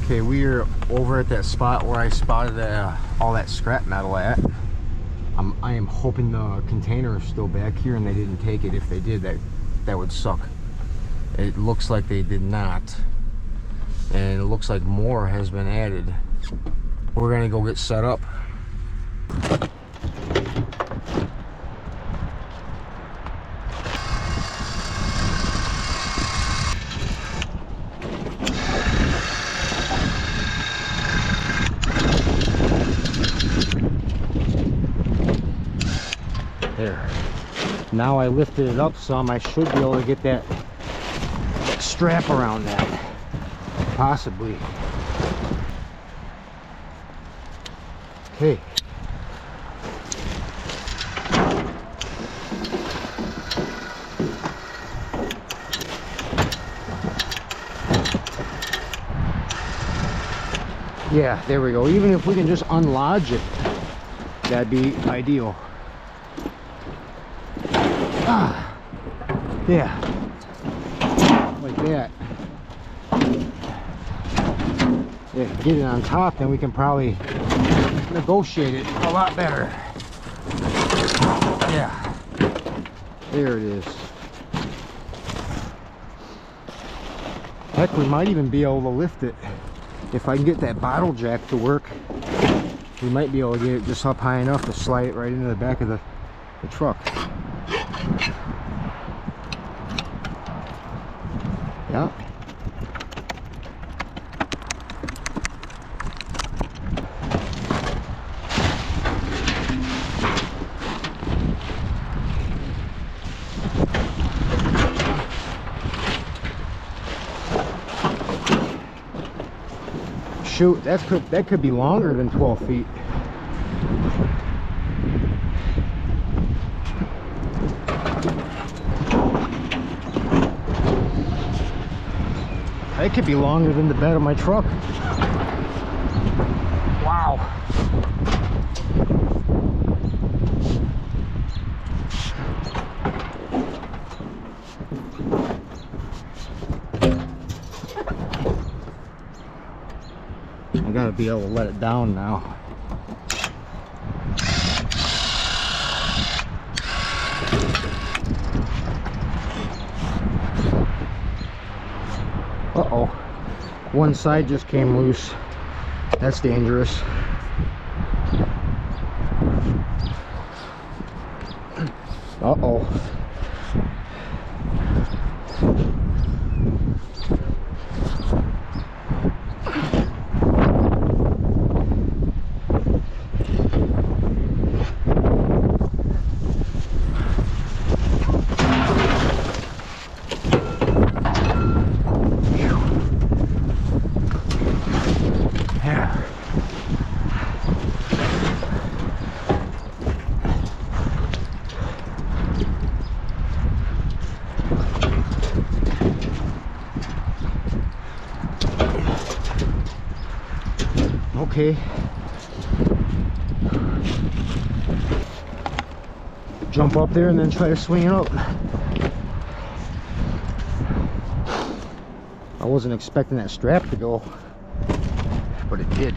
Okay, we are over at that spot where I spotted all that scrap metal at. I am hoping the container is still back here and they didn't take it. If they did, that would suck. It looks like they did not. And it looks like more has been added. We're gonna go get set up. There. Now I lifted it up some, I should be able to get that strap around that. Possibly. Okay. Yeah, there we go. Even if we can just unlodge it, that'd be ideal. Ah, yeah, like that. Yeah, get it on top, then we can probably negotiate it a lot better. Yeah, there it is. Heck, we might even be able to lift it. If I can get that bottle jack to work, we might be able to get it just up high enough to slide it right into the back of the truck. Yeah. Shoot, that could be longer than 12 feet. It could be longer than the bed of my truck. Wow. I gotta be able to let it down now. Uh-oh. One side just came loose. That's dangerous. Uh-oh. Okay. Jump up there and then try to swing it up. I wasn't expecting that strap to go, but it did.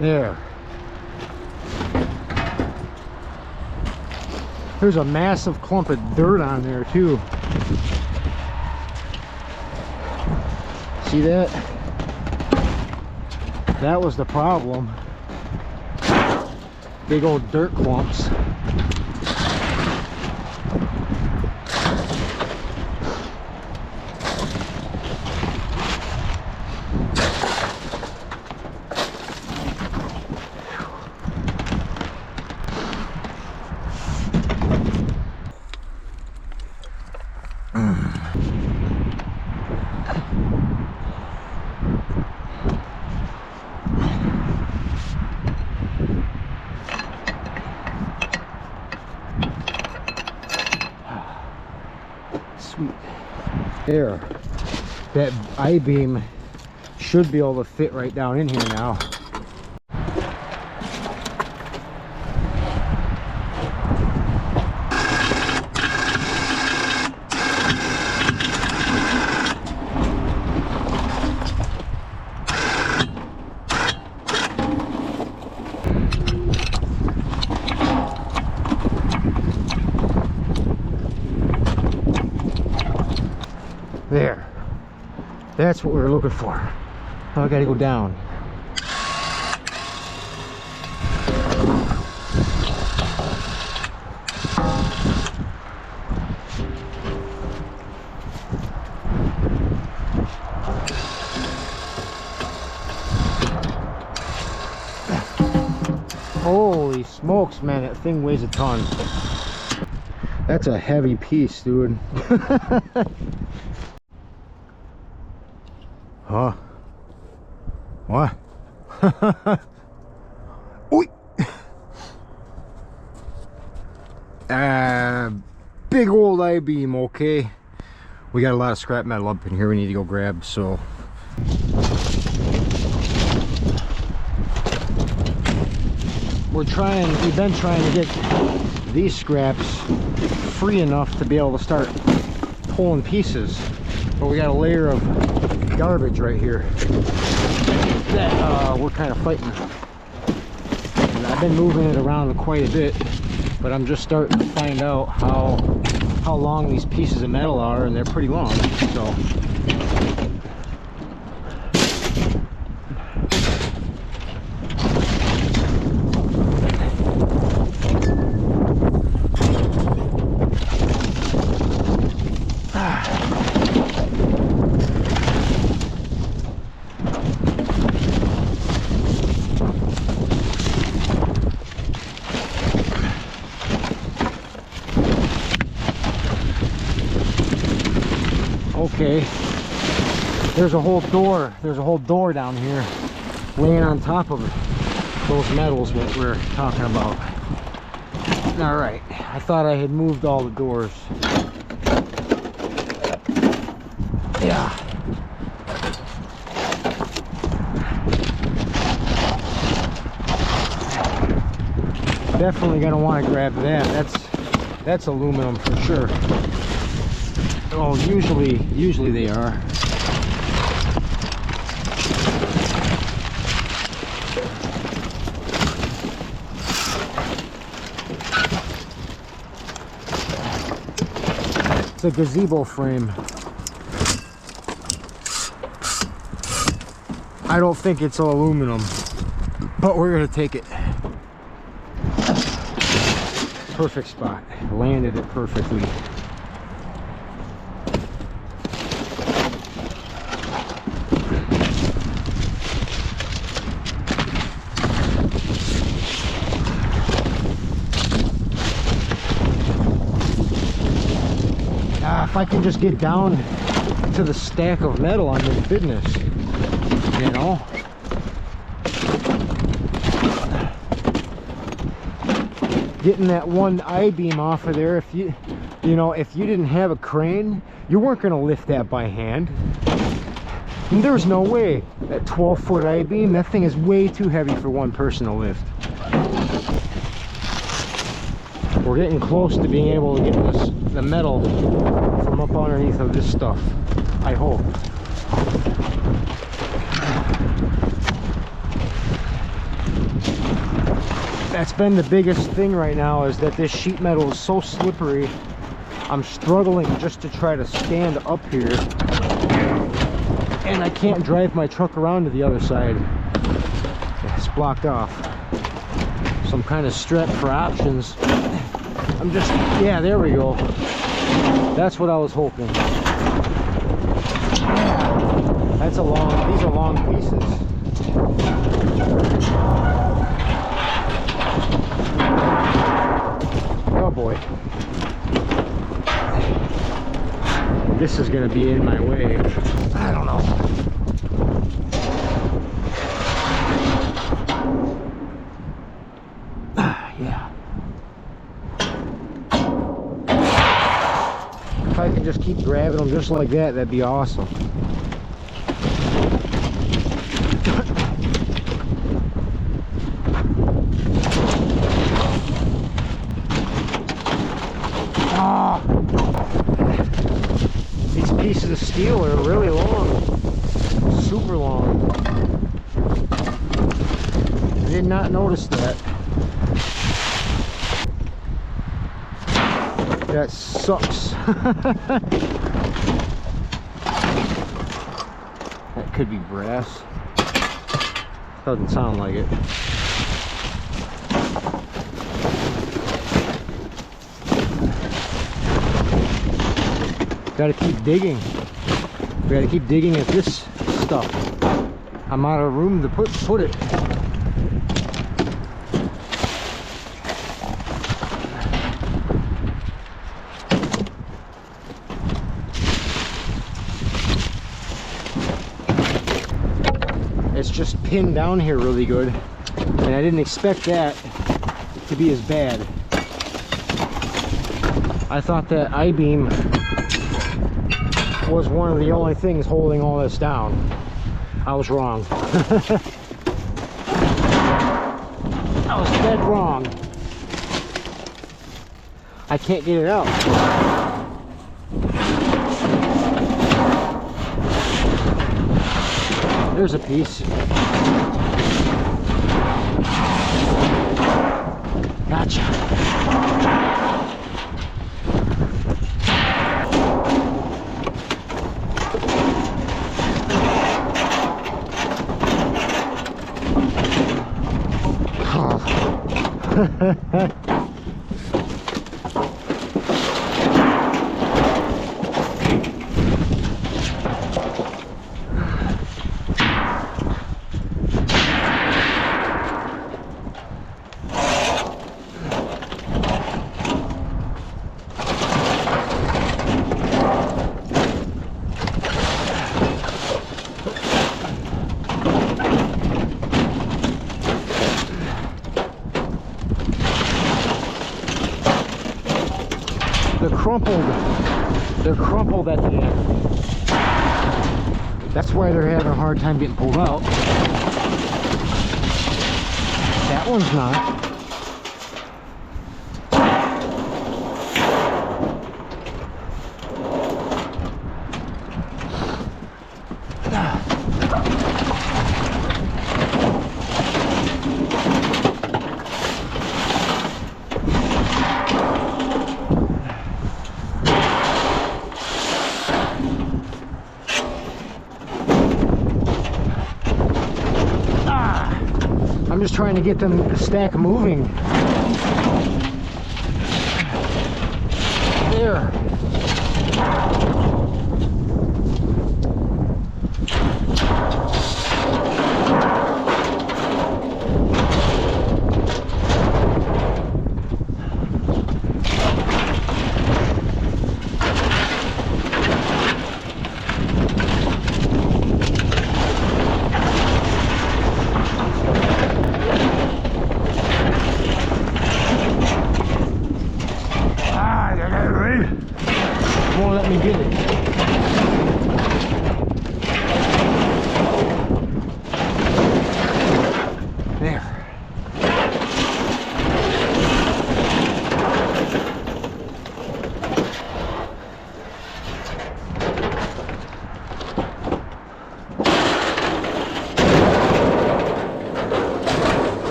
There. There's a massive clump of dirt on there too. See that? That was the problem. Big old dirt clumps. sweet. There. That I-beam should be able to fit right down in here now. There. That's what we were looking for. Now I gotta go down. Holy smokes, man, that thing weighs a ton. That's a heavy piece, dude. Huh? What? Oi! Big old I-beam, okay? We got a lot of scrap metal up in here we need to go grab, so... we've been trying to get these scraps free enough to be able to start pulling pieces. But we got a layer of garbage right here that we're kind of fighting. And I've been moving it around quite a bit, but I'm just starting to find out how long these pieces of metal are, and they're pretty long. So okay, there's a whole door down here laying on top of those metals that we're talking about. All right, I thought I had moved all the doors. Yeah. Definitely gonna want to grab that. That's aluminum for sure. Oh, usually they are. It's a gazebo frame. I don't think it's all aluminum, but we're gonna take it. Perfect spot. Landed it perfectly. If I can just get down to the stack of metal on this business, you know. Getting that one I-beam off of there, if you didn't have a crane, you weren't going to lift that by hand. And there's no way. That 12-foot I-beam, that thing is way too heavy for one person to lift. We're getting close to being able to get the metal from up underneath of this stuff, I hope. That's been the biggest thing right now, is that this sheet metal is so slippery. I'm struggling just to try to stand up here, and I can't drive my truck around to the other side. It's blocked off. So I'm kind of strapped for options. Yeah, there we go. That's what I was hoping. These are long pieces. Oh boy. This is gonna be in my way. I don't know. Yeah. If I can just keep grabbing them just like that, that'd be awesome. Ah, these pieces of steel are really long, super long. I did not notice that. That sucks. That could be brass. Doesn't sound like it. Gotta keep digging. We gotta keep digging at this stuff. I'm out of room to put it. It's just pinned down here really good, and I didn't expect that to be as bad. I thought that I-beam was one of the only things holding all this down. I was wrong. I was dead wrong. I can't get it out. There's a piece. Gotcha. They're crumpled at the end. That's why they're having a hard time getting pulled out. That one's not. I'm just trying to get the stack moving. There. Won't let me get it. There.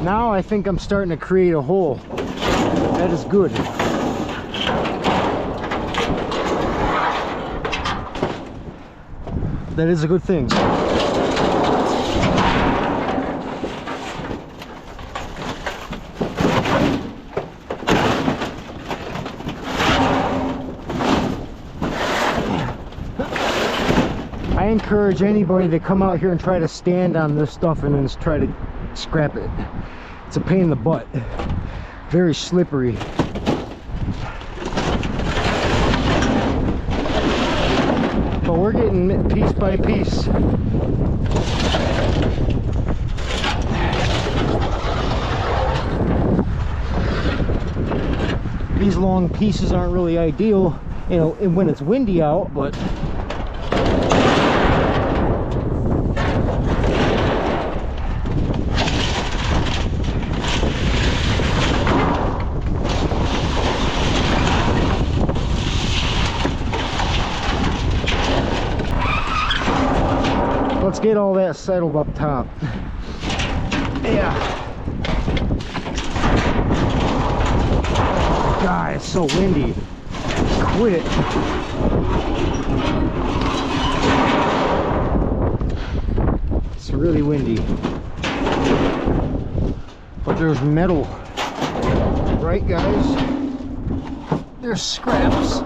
Now I think I'm starting to create a hole. That is good. That is a good thing. I encourage anybody to come out here and try to stand on this stuff and then try to scrap it. It's a pain in the butt. Very slippery. But we're getting piece by piece. These long pieces aren't really ideal, you know, when it's windy out, but let's get all that settled up top. Yeah. God, it's so windy. Quit. It's really windy. But there's metal. Right, guys? There's scraps.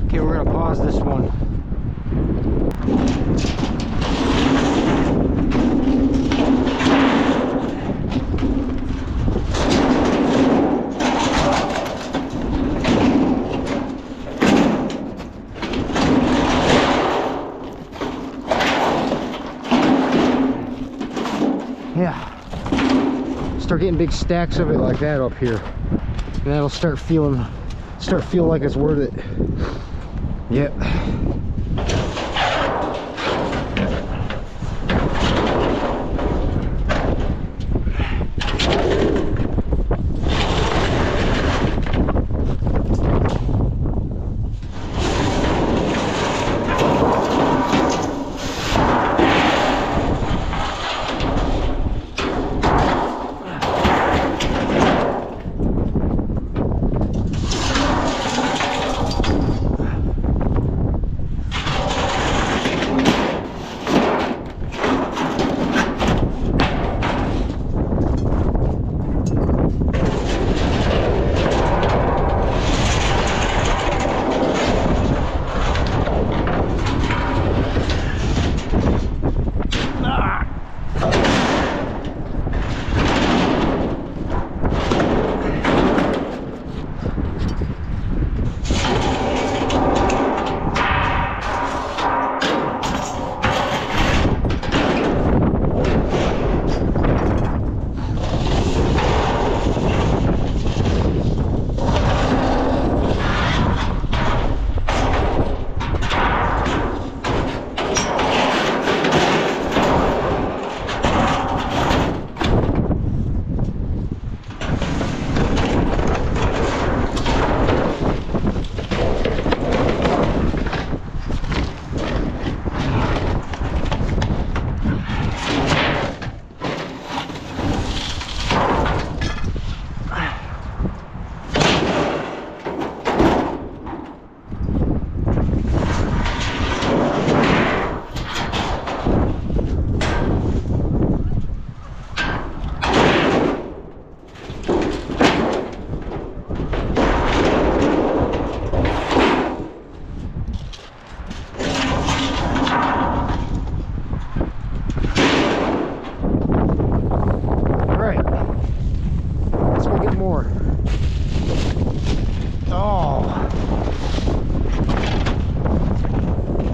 Okay, we're gonna pause this one. Yeah. Start getting big stacks of it like that up here. And that'll start feeling like it's worth it. Yep.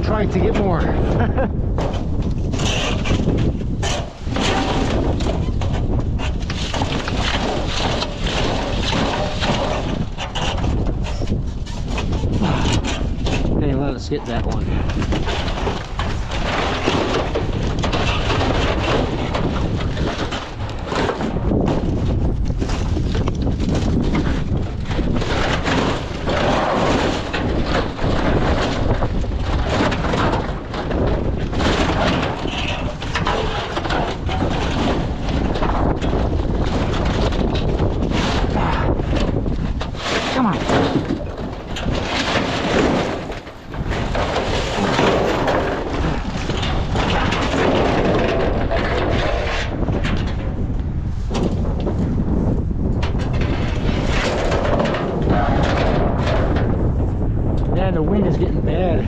Trying to get more. Okay, let's get that one. Come on. Man, the wind is getting bad.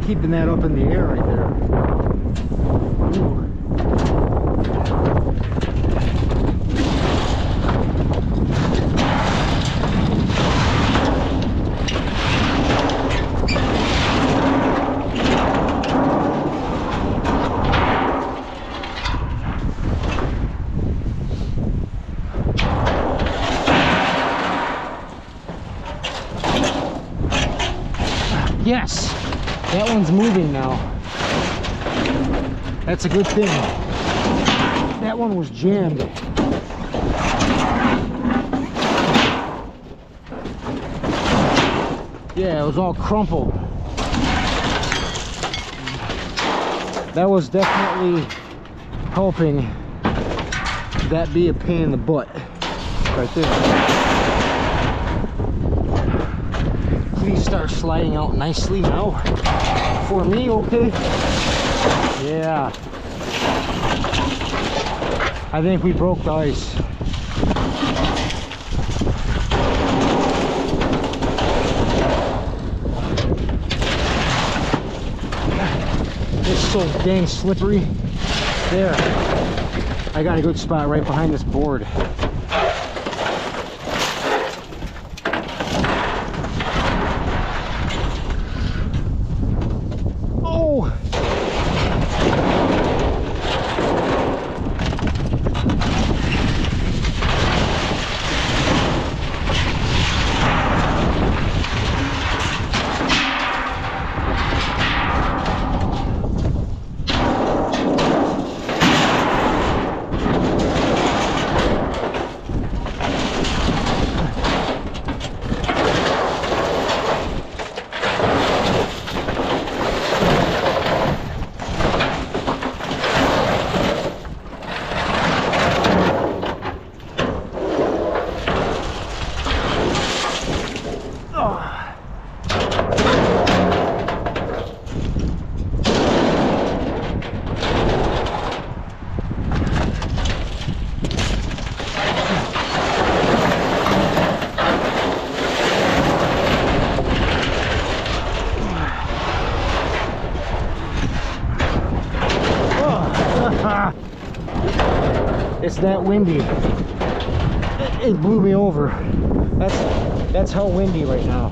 keeping that up in the air right there. Ooh. Yes, that one's moving now. That's a good thing. That one was jammed. Yeah, it was all crumpled. That was definitely helping that be a pain in the butt right there. Please start sliding out nicely now for me, okay? Yeah, I think we broke the ice. It's so dang slippery. There, I got a good spot right behind this board. It's that windy. It blew me over. That's how windy right now.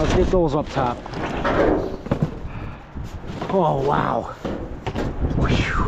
Let's get those up top. Oh wow. Whew.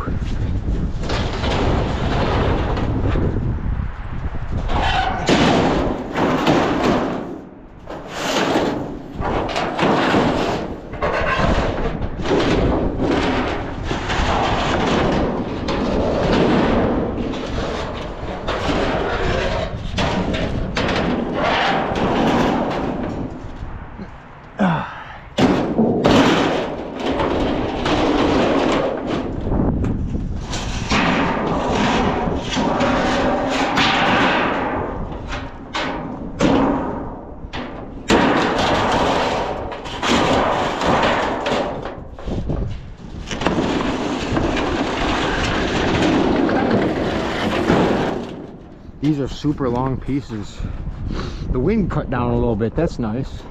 These are super long pieces. The wind cut down a little bit, that's nice.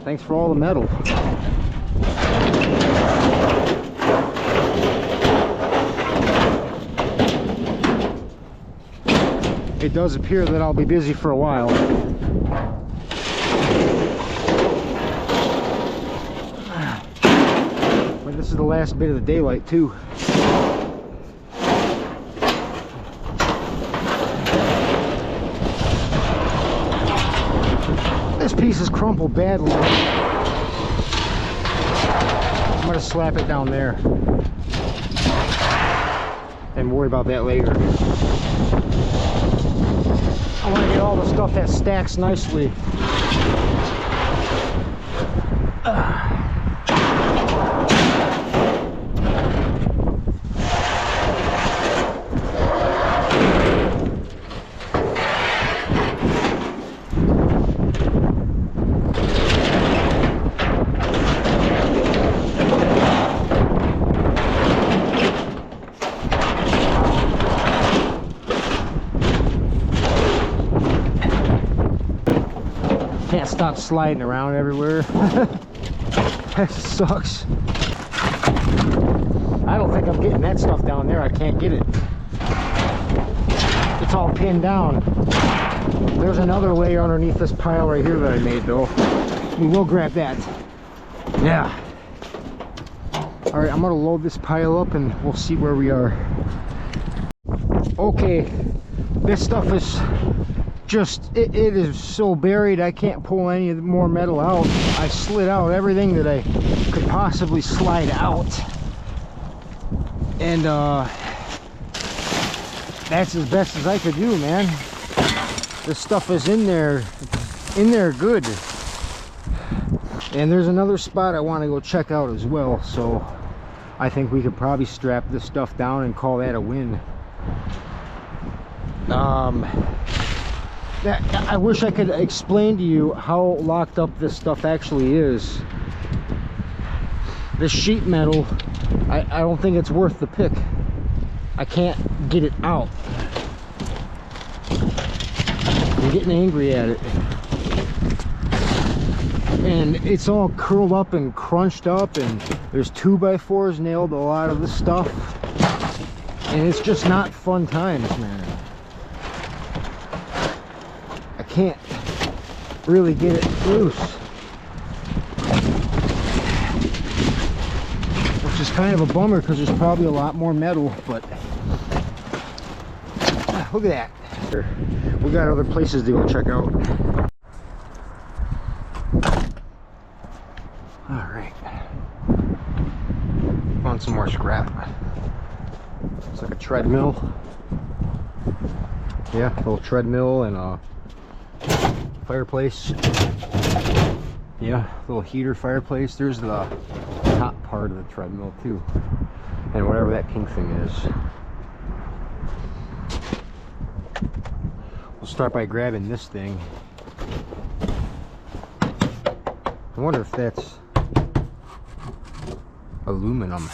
Thanks for all the metal. It does appear that I'll be busy for a while. But this is the last bit of the daylight too. This piece is crumpled badly. I'm gonna slap it down there and worry about that later. I want to get all the stuff that stacks nicely. Can't stop sliding around everywhere. That sucks. I don't think I'm getting that stuff down there. I can't get it. It's all pinned down. There's another layer underneath this pile right here that I made though. We will grab that. Yeah. All right, I'm gonna load this pile up and we'll see where we are. Okay, this stuff is just, it is so buried I can't pull any more metal out. I slid out everything that I could possibly slide out. And that's as best as I could do, man. This stuff is in there good. And there's another spot I want to go check out as well, so I think we could probably strap this stuff down and call that a win. I wish I could explain to you how locked up this stuff actually is. This sheet metal, I don't think it's worth the pick. I can't get it out. I'm getting angry at it. And it's all curled up and crunched up, and there's 2x4s nailed to a lot of this stuff. And it's just not fun times, man. I can't really get it loose. Which is kind of a bummer because there's probably a lot more metal, but look at that. We got other places to go check out. Alright. Found some more scrap. It's like a treadmill. Yeah, a little treadmill and a fireplace. Yeah, little heater fireplace. There's the top part of the treadmill too. And whatever that pink thing is. We'll start by grabbing this thing. I wonder if that's aluminum.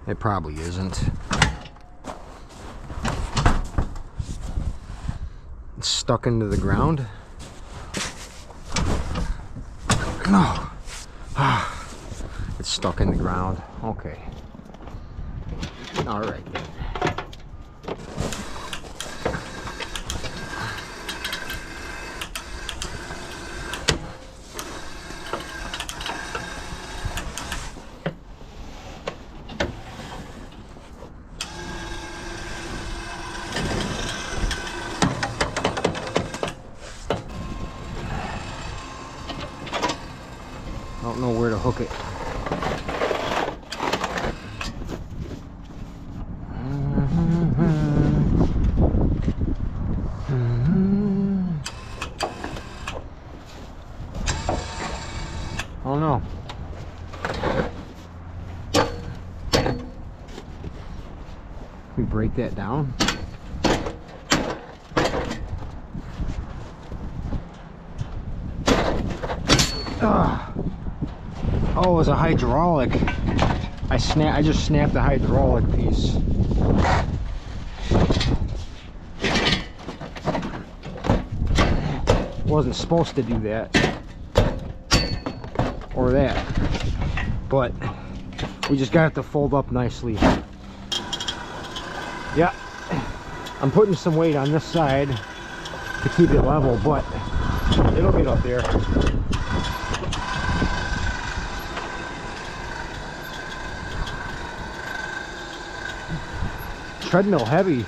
It probably isn't. It's stuck into the ground. No. It's stuck in the ground. Okay. All right. I don't know where to hook it. I don't know. Can we break that down? Oh, it was a hydraulic. I just snapped the hydraulic piece. Wasn't supposed to do that. Or that. But we just got it to fold up nicely. Yeah. I'm putting some weight on this side to keep it level, but it'll get up there. Treadmill heavy.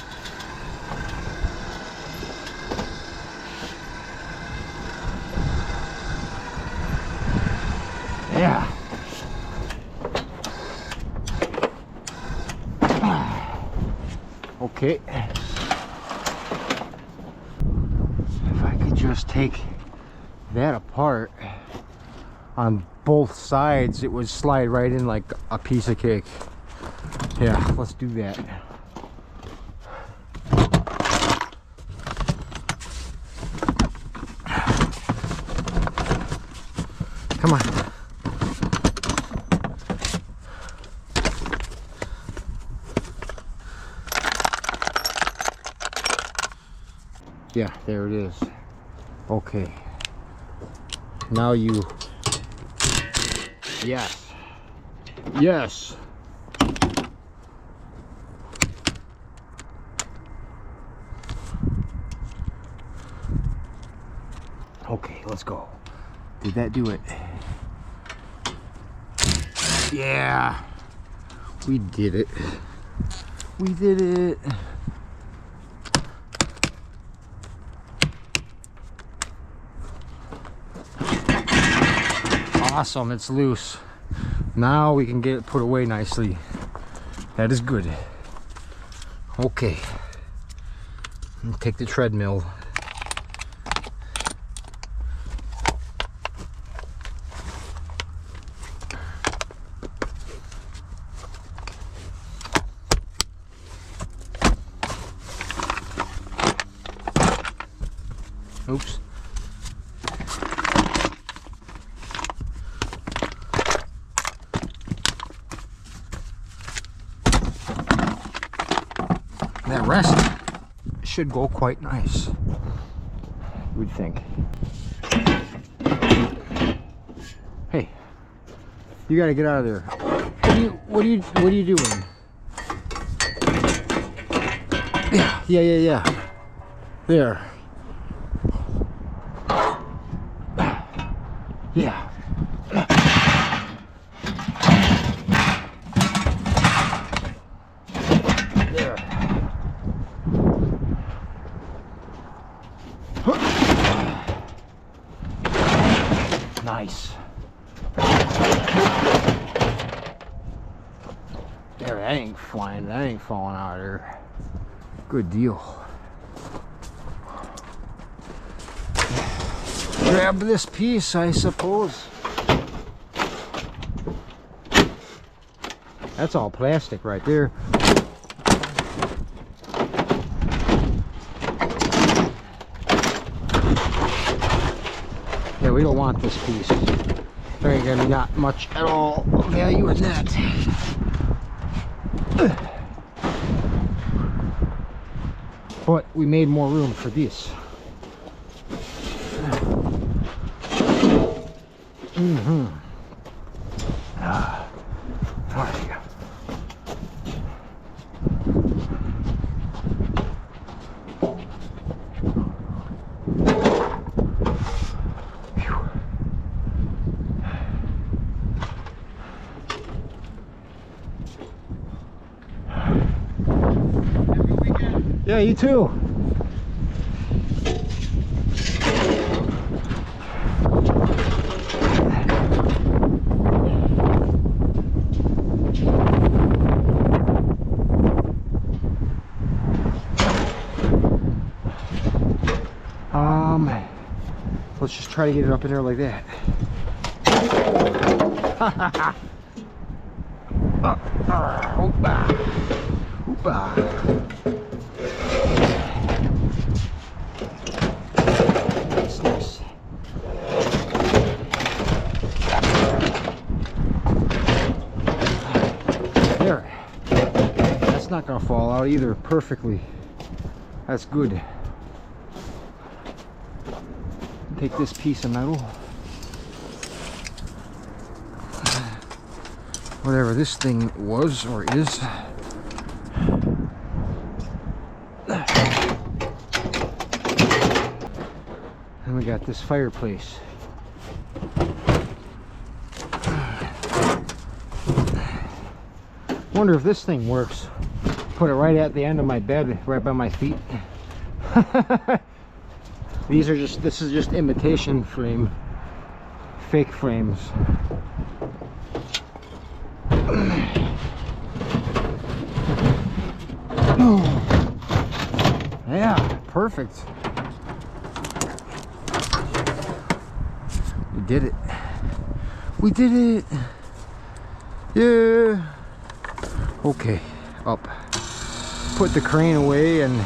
Yeah. Okay. If I could just take that apart on both sides, it would slide right in like a piece of cake. Yeah, let's do that. Come on. Yeah, there it is. Okay. Now you. Yes. Yes. Okay, let's go. Did that do it? Yeah. We did it. We did it. Awesome, it's loose. Now we can get it put away nicely. That is good. Okay. Take the treadmill. Oops. That rest should go quite nice, we'd think. Hey, you gotta get out of there. What are you doing? Yeah. There. Yeah. There. Nice. There, that ain't flying. That ain't falling out of there. Good deal. Grab this piece, I suppose. That's all plastic right there. Yeah, we don't want this piece. There ain't gonna be not much at all value in that. But we made more room for this. Yeah, you too. Let's just try to get it up in there like that. Nice. There. That's not gonna fall out either perfectly. That's good. Take this piece of metal, whatever this thing was or is. And we got this fireplace. Wonder if this thing works. Put it right at the end of my bed, right by my feet. This is just imitation frame, fake frames. Yeah, perfect. We did it. We did it. Yeah. Okay, up. Put the crane away, and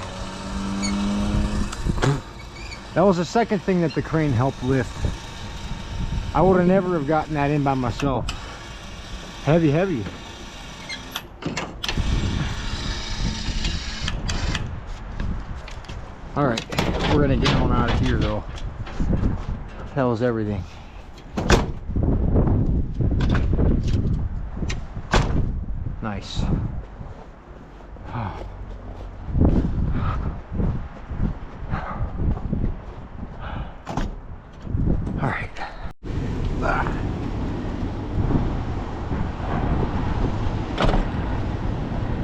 that was the second thing that the crane helped lift. I would have never have gotten that in by myself. Heavy, heavy. All right, we're gonna get on out of here though. That was everything. Nice. All right.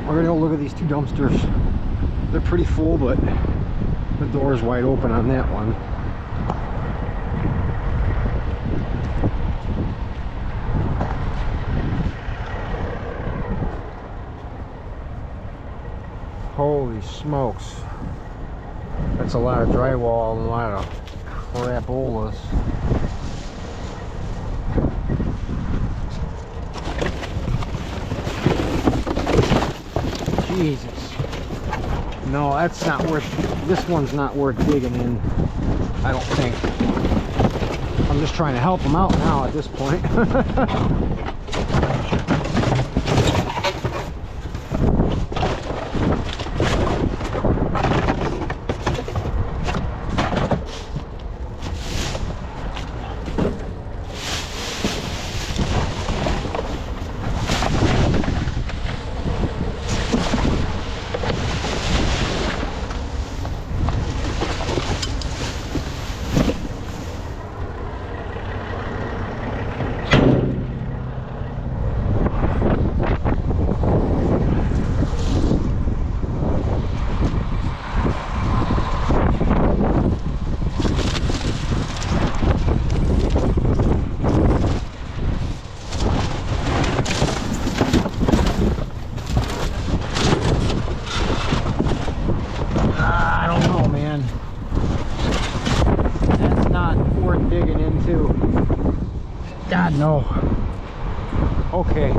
We're gonna go look at these two dumpsters. They're pretty full, but the door is wide open on that one. Holy smokes. That's a lot of drywall and a lot of crapolas. Jesus. No, that's not worth, this one's not worth digging in, I don't think. I'm just trying to help them out now at this point. Digging into. God, no. Okay.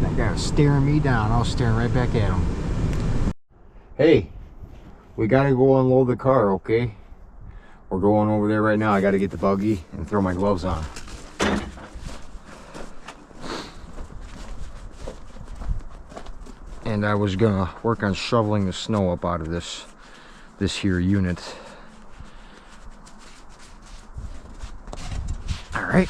That guy was staring me down. I was staring right back at him. Hey. We gotta go unload the car, okay? We're going over there right now. I gotta get the buggy and throw my gloves on. And I was gonna work on shoveling the snow up out of this here unit. All right.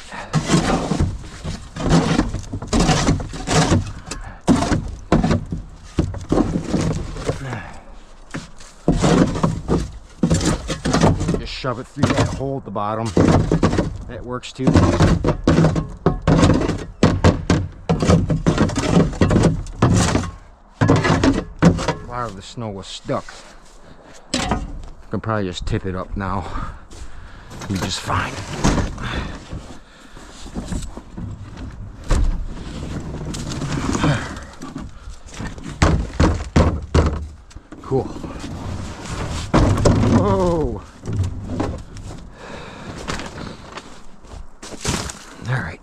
Shove it through that hole at the bottom. That works too. A lot of the snow was stuck. I can probably just tip it up now. It'll be just fine. Cool. Whoa. All right.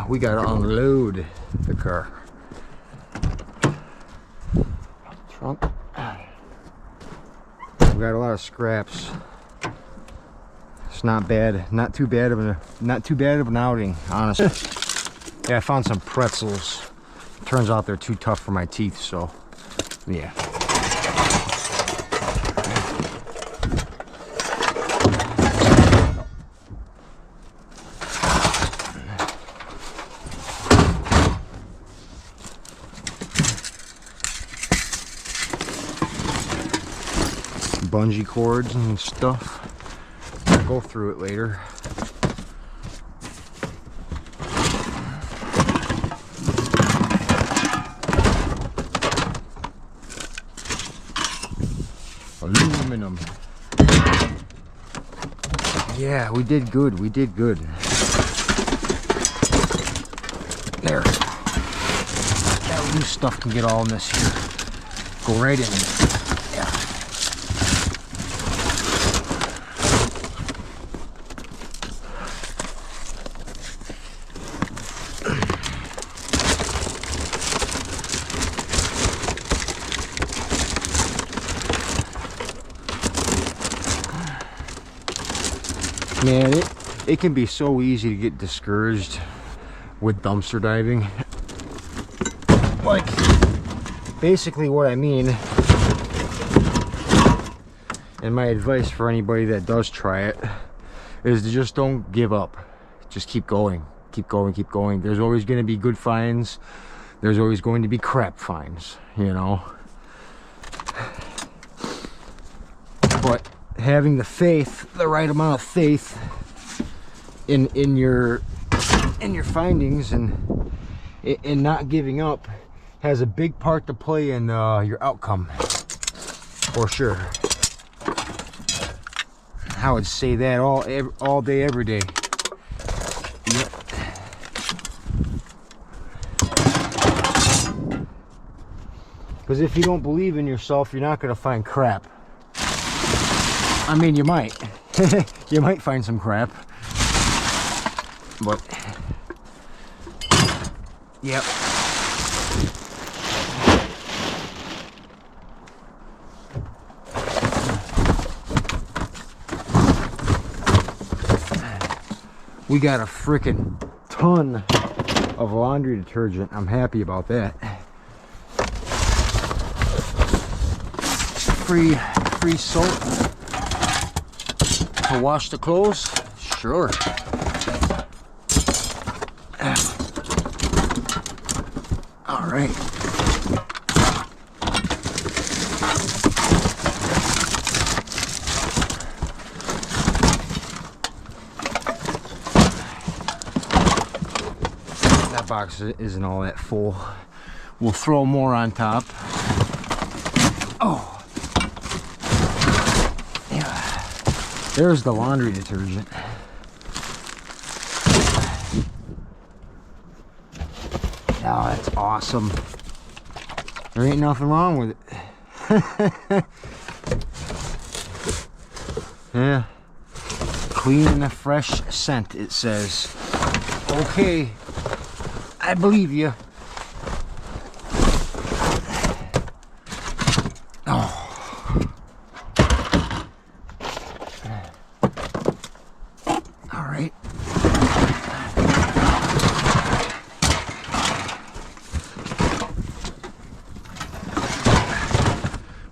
We gotta unload the car. Trunk. We got a lot of scraps. It's not bad. Not too bad of an outing, honestly. Yeah, I found some pretzels. Turns out they're too tough for my teeth, so yeah. Bungee cords and stuff. I'll go through it later. Aluminum. Yeah, we did good. We did good. There. That loose stuff can get all in this here. Go right in. Yeah. Man, it can be so easy to get discouraged with dumpster diving. Like, basically what I mean, and my advice for anybody that does try it, is to just don't give up. Just keep going, keep going, keep going. There's always going to be good finds. There's always going to be crap finds, you know. But having the faith, the right amount of faith in your findings and not giving up has a big part to play in your outcome, for sure. I would say that all day, every day. Yep. Because if you don't believe in yourself, you're not going to find crap. I mean, you might. You might find some crap. But, yep. We got a freaking ton of laundry detergent. I'm happy about that. Free soap to wash the clothes? Sure. All right. That box isn't all that full. We'll throw more on top. Oh. There's the laundry detergent. Oh, that's awesome. There ain't nothing wrong with it. Yeah. Clean and a fresh scent, it says. Okay. I believe you.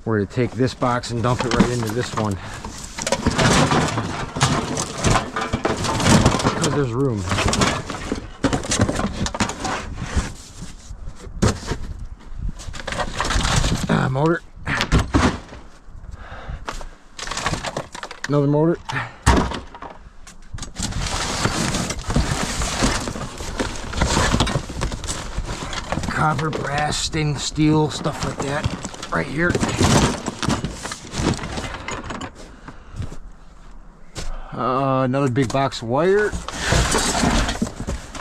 We're going to take this box and dump it right into this one. Because there's room. Motor. Another motor. Copper, brass, stainless steel, stuff like that. Right here. Another big box of wire.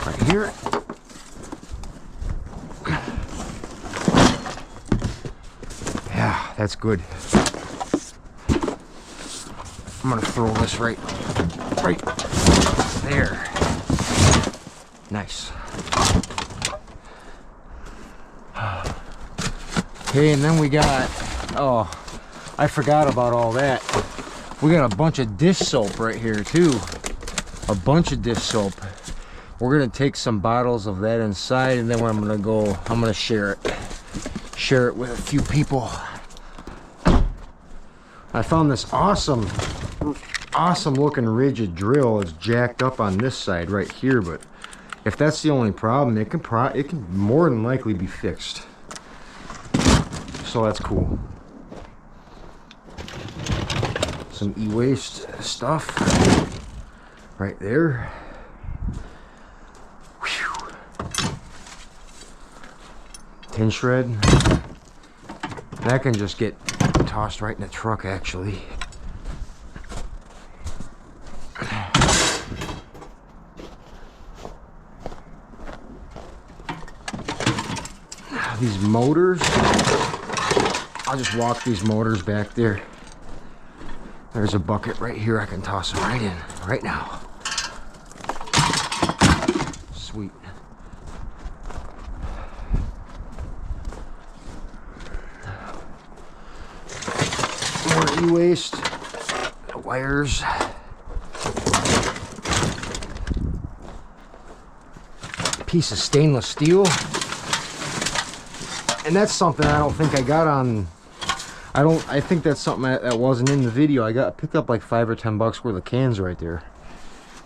Right here. Yeah, that's good. I'm gonna throw this right there. Nice. Okay, and then we got, oh, I forgot about all that. We got a bunch of dish soap right here too. A bunch of dish soap. We're gonna take some bottles of that inside, and then I'm gonna share it. Share it with a few people. I found this awesome looking rigid drill. It's jacked up on this side right here, but if that's the only problem, it can more than likely be fixed. So that's cool. Some e-waste stuff right there. Whew. Tin shred. That can just get tossed right in the truck, actually. These motors, I'll just walk these motors back there. There's a bucket right here. I can toss them right in right now. Sweet. More e-waste, wires. piece of stainless steel. And that's something I don't think I got on, I think that's something that wasn't in the video. I picked up like $5 or $10 worth of cans right there.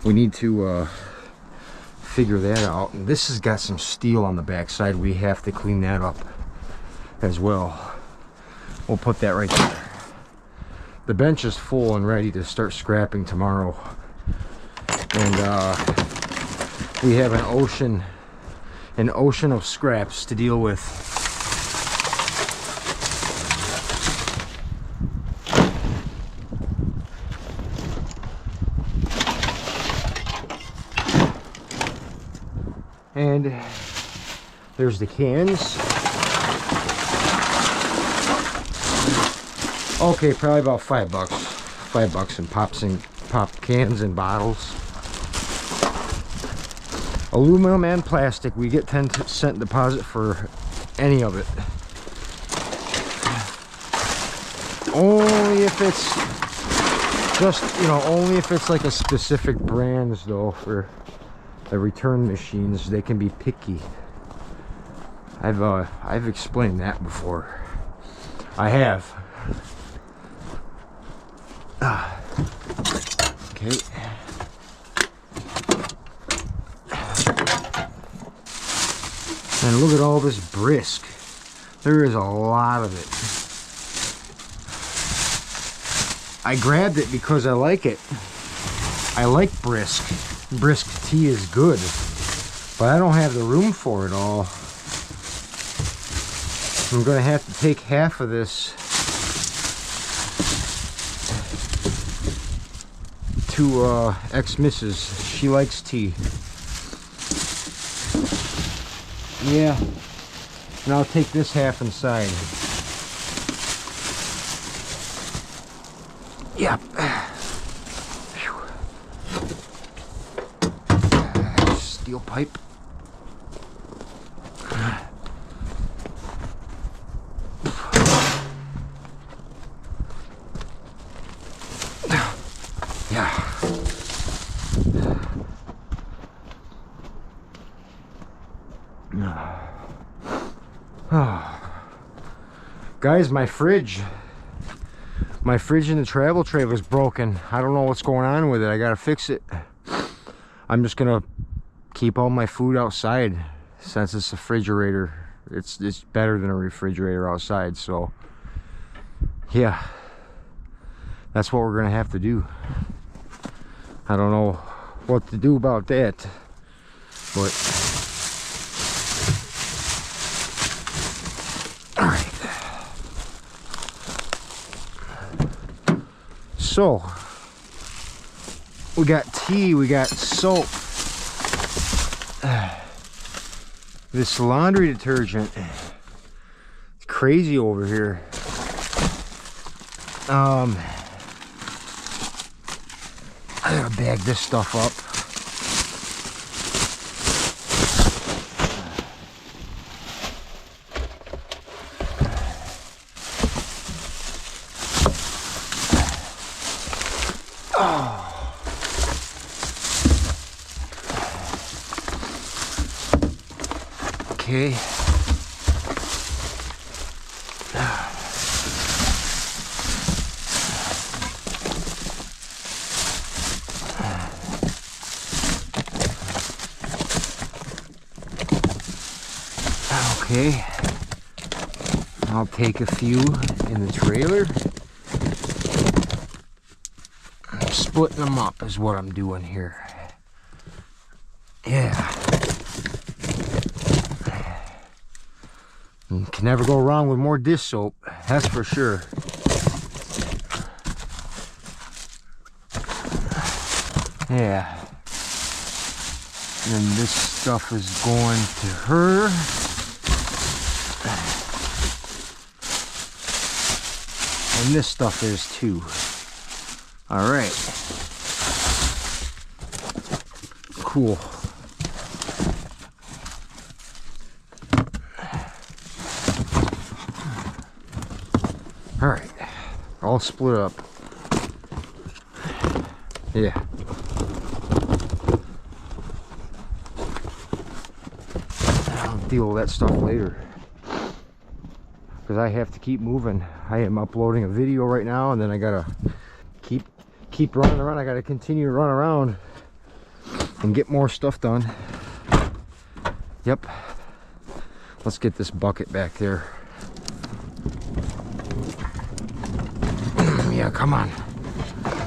We need to figure that out. And this has got some steel on the backside. We have to clean that up as well. We'll put that right there. The bench is full and ready to start scrapping tomorrow. And we have an ocean of scraps to deal with. And there's the cans. Okay, probably about $5. $5 in pop cans and bottles. Aluminum and plastic. We get 10% deposit for any of it. Only if it's just, you know, only if it's like a specific brands though. For the return machines, they can be picky. I've explained that before. I have. Okay. And look at all this Brisk. There is a lot of it. I grabbed it because I like it. I like Brisk. Brisk tea is good, but I don't have the room for it all. I'm gonna have to take half of this to ex-missus. She likes tea. Yeah, and I'll take this half inside. Yep. Steel pipe. Yeah. Guys, my fridge in the travel tray was broken. I don't know what's going on with it. I gotta fix it. I'm just gonna keep all my food outside since it's a refrigerator. It's better than a refrigerator outside, so yeah, that's what we're gonna have to do. I don't know what to do about that, but all right. So we got tea, we got soap, this laundry detergent. It's crazy over here. I gotta bag this stuff up. Okay. Okay. I'll take a few in the trailer. I'm splitting them up is what I'm doing here. Yeah. You can never go wrong with more dish soap, that's for sure. Yeah. And this stuff is going to her. And this stuff is too. All right. Cool. All right, all split up. Yeah. deal with that stuff later, because I have to keep moving. I am uploading a video right now, and then I gotta keep running around. I gotta continue to run around and get more stuff done. Yep. Let's get this bucket back there. Yeah, come on.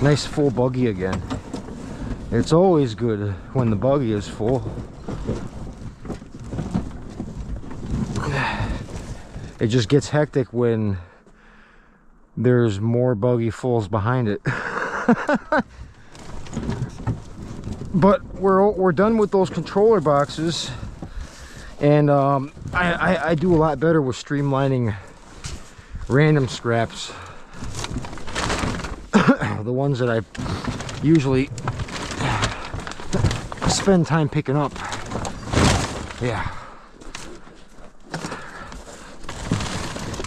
Nice full buggy again. It's always good when the buggy is full. It just gets hectic when there's more buggy fulls behind it. But we're done with those controller boxes, and I do a lot better with streamlining random scraps. The ones that I usually spend time picking up. Yeah.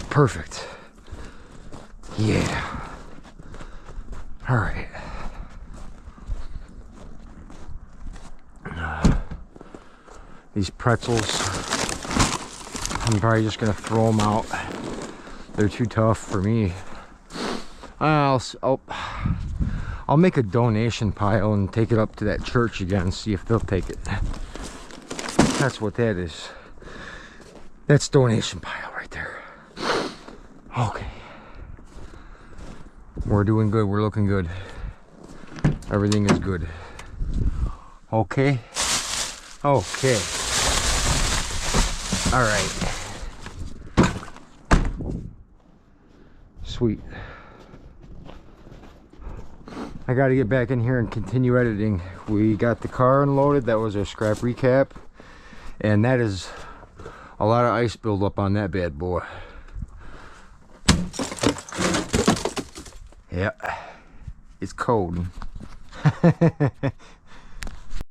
Perfect. Yeah. All right. These pretzels, I'm probably just gonna throw them out. They're too tough for me. I'll make a donation pile and take it up to that church again and see if they'll take it. That's what that is. That's donation pile right there. Okay. We're doing good. We're looking good. Everything is good. Okay. Okay. All right. Sweet. I got to get back in here and continue editing. We got the car unloaded. That was our scrap recap. And that is a lot of ice buildup on that bad boy. Yeah. It's cold.